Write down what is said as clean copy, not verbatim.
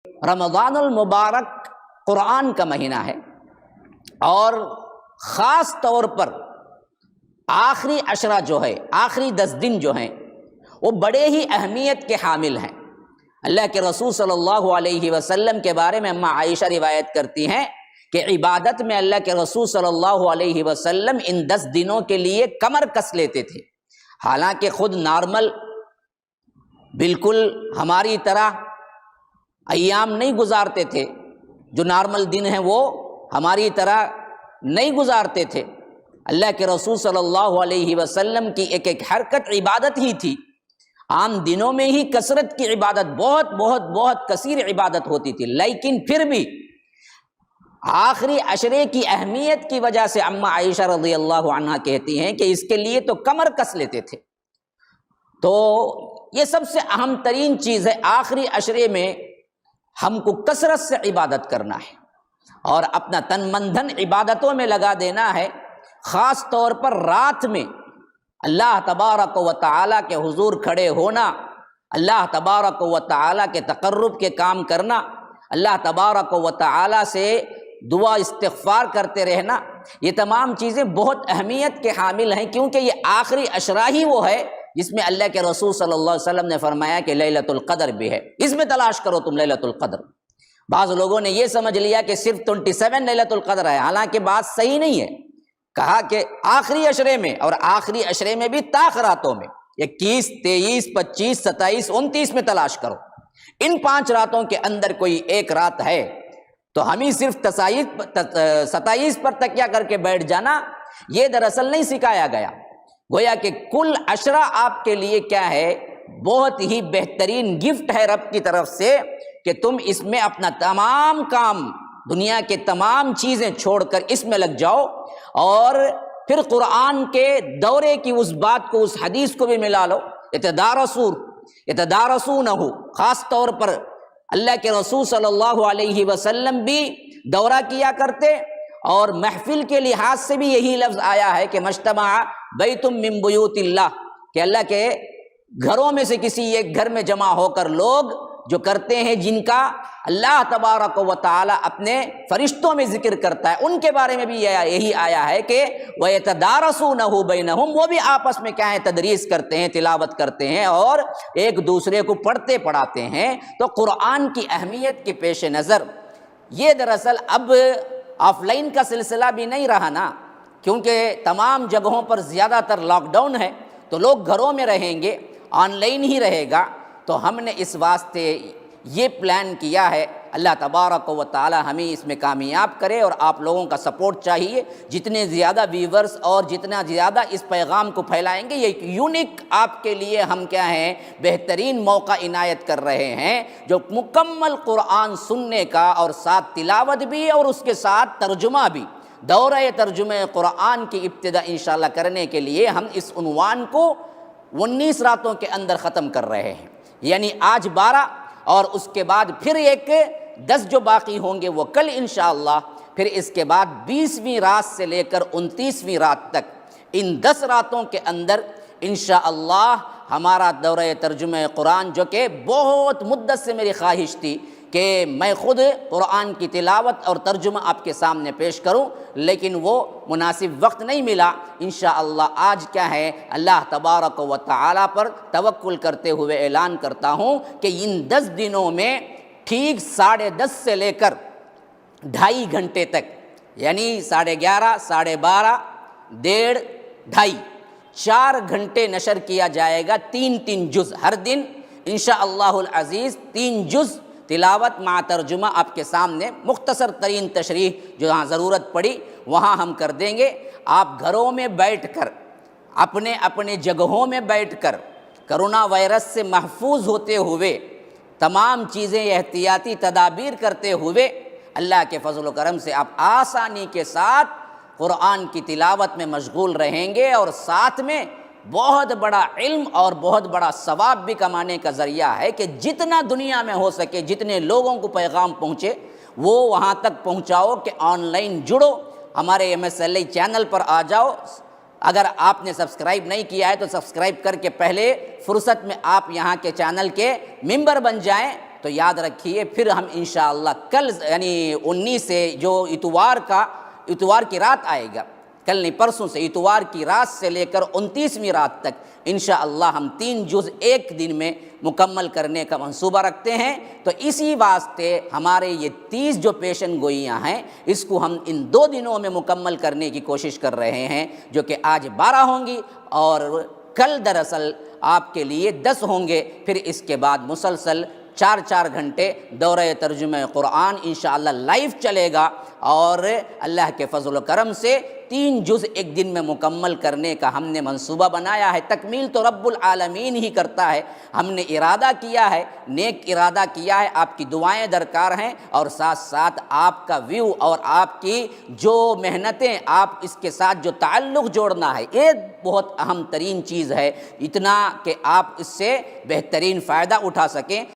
رمضان المبارک قرآن کا مہینہ ہے، اور خاص طور پر آخری عشرہ جو ہے، آخری 10 دن جو ہیں، وہ بڑے ہی اہمیت کے حامل ہیں۔ اللہ کے رسول صلی اللہ علیہ وسلم کے بارے میں اماں عائشہ روایت کرتی ہیں کہ عبادت میں اللہ کے رسول صلی اللہ علیہ وسلم ان 10 دنوں کے لیے کمر کس لیتے تھے، حالانکہ خود نارمل بالکل ہماری طرح ایام نہیں گزارتے تھے، جو نارمل دن ہیں وہ ہماری طرح نہیں گزارتے تھے۔ اللہ کے رسول صلی اللہ علیہ وسلم کی ایک ایک حرکت عبادت ہی تھی۔ عام دنوں میں ہی کثرت کی عبادت، بہت بہت بہت کثیر عبادت ہوتی تھی، لیکن پھر بھی آخری عشرے کی اہمیت کی وجہ سے اماں عائشہ رضی اللہ عنہا کہتی ہیں کہ اس کے لیے تو کمر کس لیتے تھے۔ تو یہ سب سے اہم ترین چیز ہے، آخری عشرے میں ہم کو کثرت سے عبادت کرنا ہے اور اپنا تن من دھن عبادتوں میں لگا دینا ہے، خاص طور پر رات میں اللہ تبارک و تعالی کے حضور کھڑے ہونا، اللہ تبارک و تعالی کے تقرب کے کام کرنا، اللہ تبارک و تعالی سے دعا استغفار کرتے رہنا، یہ تمام چیزیں بہت اہمیت کے حامل ہیں، کیونکہ یہ آخری عشرہ ہی وہ ہے جس میں اللہ کے رسول صلی اللہ علیہ وسلم نے فرمایا کہ لیلۃ القدر بھی ہے، اس میں تلاش کرو تم لیلۃ القدر۔ بعض لوگوں نے یہ سمجھ لیا کہ صرف 27 لیلۃ القدر ہے، حالانکہ بات صحیح نہیں ہے۔ کہا کہ آخری عشرے میں، اور آخری عشرے میں بھی تاخراتوں میں 21، 23، 25، 27، 29 میں تلاش کرو۔ ان 5 راتوں کے اندر کوئی ایک رات ہے تو ہم ہی صرف 27 پر تکیہ کر کے بیٹھ جانا، یہ دراصل نہیں سکھایا گیا۔ گویا کہ کل عشرہ آپ کے لیے کیا ہے، بہت ہی بہترین گفٹ ہے رب کی طرف سے کہ تم اس میں اپنا تمام کام، دنیا کے تمام چیزیں چھوڑ کر اس میں لگ جاؤ، اور پھر قرآن کے دورے کی اس بات کو، اس حدیث کو بھی ملا لو، یتدارسونہ، خاص طور پر اللہ کے رسول صلی اللہ علیہ وسلم بھی دورہ کیا کرتے، اور محفل کے لحاظ سے بھی یہی لفظ آیا ہے کہ مجتمع بیت من بیوت اللہ، کہ اللہ کے گھروں میں سے کسی ایک گھر میں جمع ہو کر لوگ جو کرتے ہیں، جن کا اللہ تبارک و تعالی اپنے فرشتوں میں ذکر کرتا ہے، ان کے بارے میں بھی یہی آیا ہے کہ وَيَتَدَارَسُونَهُ بَيْنَهُمْ، وہ بھی آپس میں کیا ہے، تدریس کرتے ہیں، تلاوت کرتے ہیں اور ایک دوسرے کو پڑھتے پڑھاتے ہیں۔ تو قرآن کی اہمیت کے پیش نظر یہ دراصل اب آف لائن کا سلسلہ بھی نہیں رہا نا، کیونکہ تمام جگہوں پر زیادہ تر لاک ڈاؤن ہے، تو لوگ گھروں میں رہیں گے، آن لائن ہی رہے گا۔ تو ہم نے اس واسطے یہ پلان کیا ہے، اللہ تبارک و تعالی ہمیں اس میں کامیاب کرے، اور آپ لوگوں کا سپورٹ چاہیے۔ جتنے زیادہ ویورز اور جتنا زیادہ اس پیغام کو پھیلائیں گے، یہ یونیک آپ کے لیے ہم کیا ہیں، بہترین موقع عنایت کر رہے ہیں، جو مکمل قرآن سننے کا، اور ساتھ تلاوت بھی اور اس کے ساتھ ترجمہ بھی، دورہ ترجمہ قرآن کی ابتدا انشاءاللہ کرنے کے لیے ہم اس عنوان کو 19 راتوں کے اندر ختم کر رہے ہیں، یعنی آج 12، اور اس کے بعد پھر ایک 10 جو باقی ہوں گے وہ کل انشاءاللہ، پھر اس کے بعد 20ویں رات سے لے کر 29ویں رات تک، ان 10 راتوں کے اندر انشاءاللہ ہمارا دورہ ترجمہ قرآن، جو کہ بہت مدت سے میری خواہش تھی کہ میں خود قرآن کی تلاوت اور ترجمہ آپ کے سامنے پیش کروں، لیکن وہ مناسب وقت نہیں ملا۔ انشاءاللہ آج کیا ہے، اللہ تبارک و تعالی پر توکل کرتے ہوئے اعلان کرتا ہوں کہ ان 10 دنوں میں ٹھیک 10:30 سے لے کر 2.5 گھنٹے تک، یعنی 11:30، 12:30، 1:30، 2:30، 4 گھنٹے نشر کیا جائے گا، 3 جز ہر دن انشاءاللہ العزیز، 3 جز تلاوت مع ترجمہ آپ کے سامنے، مختصر ترین تشریح جہاں ضرورت پڑی وہاں ہم کر دیں گے۔ آپ گھروں میں بیٹھ کر، اپنے اپنے جگہوں میں بیٹھ کر، کرونا وائرس سے محفوظ ہوتے ہوئے، تمام چیزیں احتیاطی تدابیر کرتے ہوئے، اللہ کے فضل و کرم سے آپ آسانی کے ساتھ قرآن کی تلاوت میں مشغول رہیں گے، اور ساتھ میں بہت بڑا علم اور بہت بڑا ثواب بھی کمانے کا ذریعہ ہے کہ جتنا دنیا میں ہو سکے، جتنے لوگوں کو پیغام پہنچے وہ وہاں تک پہنچاؤ، کہ آن لائن جڑو، ہمارے MSLI چینل پر آ جاؤ۔ اگر آپ نے سبسکرائب نہیں کیا ہے تو سبسکرائب کر کے پہلے فرصت میں آپ یہاں کے چینل کے ممبر بن جائیں، تو یاد رکھیے پھر ہم انشاءاللہ کل یعنی 19 سے جو اتوار کی رات آئے گا، کل نہیں پرسوں سے، اتوار کی رات سے لے کر 29ویں رات تک انشاءاللہ ہم 3 جز ایک دن میں مکمل کرنے کا منصوبہ رکھتے ہیں۔ تو اسی واسطے ہمارے یہ 30 جو پیشن گوئیاں ہیں اس کو ہم ان 2 دنوں میں مکمل کرنے کی کوشش کر رہے ہیں، جو کہ آج 12 ہوں گی اور کل دراصل آپ کے لیے 10 ہوں گے۔ پھر اس کے بعد مسلسل 4 گھنٹے دورہ ترجمہ قرآن انشاءاللہ لائیو چلے گا، اور اللہ کے فضل و کرم سے 3 جز ایک دن میں مکمل کرنے کا ہم نے منصوبہ بنایا ہے۔ تکمیل تو رب العالمین ہی کرتا ہے، ہم نے ارادہ کیا ہے، نیک ارادہ کیا ہے، آپ کی دعائیں درکار ہیں، اور ساتھ ساتھ آپ کا ویو اور آپ کی جو محنتیں، آپ اس کے ساتھ جو تعلق جوڑنا ہے، یہ بہت اہم ترین چیز ہے، اتنا کہ آپ اس سے بہترین فائدہ اٹھا سکیں۔